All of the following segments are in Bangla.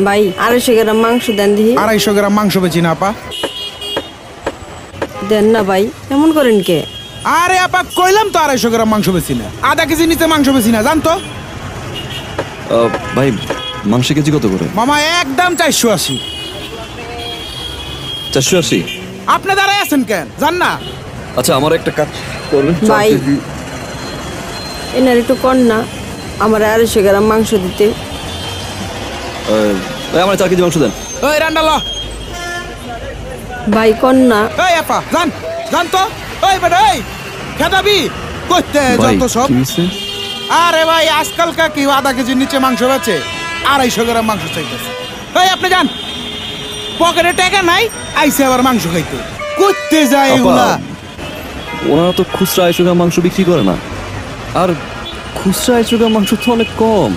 ভাই 250 গ্রাম মাংস দেন দিহি। 250 গ্রাম মাংস বেচি না আপা। দেন না ভাই, এমন করেন কে? আরে আপা কইলাম তো 250 গ্রাম মাংস বেচি না, আধা কেজি নিচে মাংস বেচি না, জান তো। ভাই মাংস কেজি কত করে? মামা একদম 480। 480? আপনি দাঁড়ায় আছেন কেন, জান না? আচ্ছা আমার একটা কাজ করবেন ভাই, এনার একটু কর না, আমার 250 গ্রাম মাংস দিতে। আমার 4 কেজি মাংস দেন। ওই রান্ডাল ভাই কর না। এই আপা জান, জান তো। ওই বেটা এই খেদাবি কইতে যত সব। আরে ভাই আজকালকার কি আধা কেজির নিচে মাংস বেচে 250 গ্রাম মাংস চাইতেছে। এই আপনি যান, পকেটে টাকা নাই, আইসে আবার মাংস খাইতে। করতে যায় এগুলা। ওনারা তো খুচরা 250 গ্রাম মাংস বিক্রি করে না, আর খুচরা 250 গ্রাম মাংস তো অনেক কম।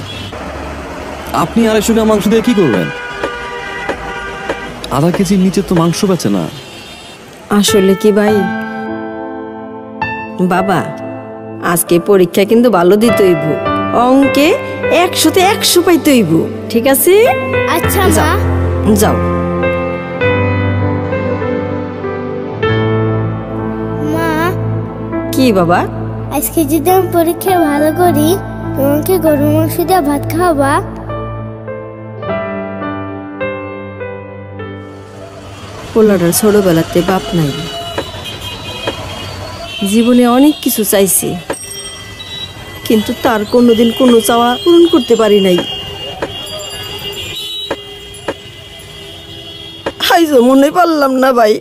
আপনি 250 গ্রাম মাংস দিয়ে কি করবেন? আধা কেজির নিচে তো মাংস বেচে না। আসলে কি ভাই বাবা, আজকে পরীক্ষা কিন্তু ভালো দিতে হইব, অঙ্কে 100-তে 100 পাইতে হইব, ঠিক আছে? আচ্ছা মা। যাও। মা কি বাবা? আজকে যদি আমি পরীক্ষায় ভালো করি তোমাকে গরু মাংস দিয়ে ভাত খাওয়াবা? পোলাটার ছোটবেলাতে বাপ নাই, জীবনে অনেক কিছু চাইছে, কিন্তু তার কোনোদিন কোনো চাওয়া পূরণ করতে পারি নাই। আইজো মনে পারলাম না ভাই।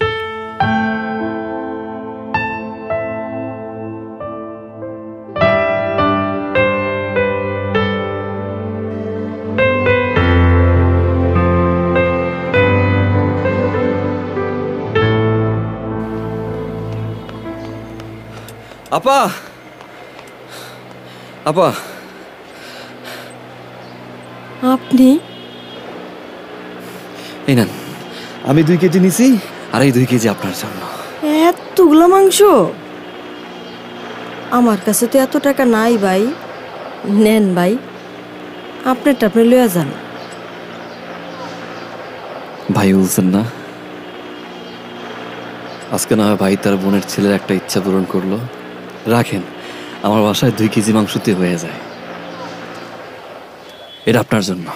আপা, আপা আপনি? এই নেন, আমি 2 কেজি নিছি, আর এই 2 কেজি আপনার জন্য। এতগুলো মাংস? আমার কাছে তো এত টাকা নাই ভাই। নেন ভাই, আপনারটা আপনি লইয়া যান। ভাই বলছেন না, আজকে না হয় ভাই তার বোনের ছেলের একটা ইচ্ছা পূরণ করলো। রাখেন, আমার বাসায় 2 কেজি মাংসতে হয়ে যায়। এটা আপনার জন্য।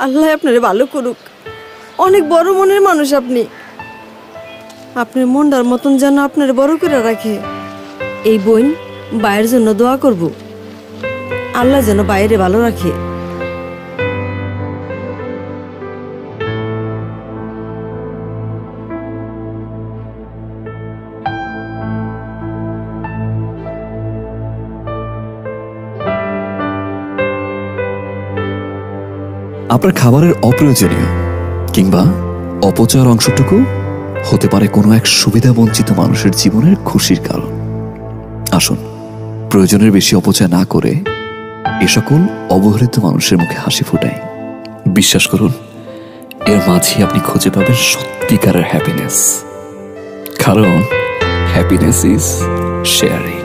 আল্লাহ আপনারে ভালো করুক, অনেক বড় মনের মানুষ আপনি। আপনার মনটার মতন যেন আপনার বড় করে রাখে। এই বোন বাইরের জন্য দোয়া করব, আল্লাহ যেন বাইরে ভালো রাখে। আপনার খাবারের অপ্রয়োজনীয় কিংবা অপচয়ের অংশটুকু হতে পারে কোনো এক সুবিধা বঞ্চিত মানুষের জীবনের খুশির কারণ। আসুন, প্রয়োজনের বেশি অপচয় না করে এ সকল অবহেলিত মানুষের মুখে হাসি ফোটাই। বিশ্বাস করুন, এর মাঝে আপনি খুঁজে পাবেন সত্যিকারের হ্যাপিনেস, কারণ হ্যাপিনেস ইজ শেয়ারিং।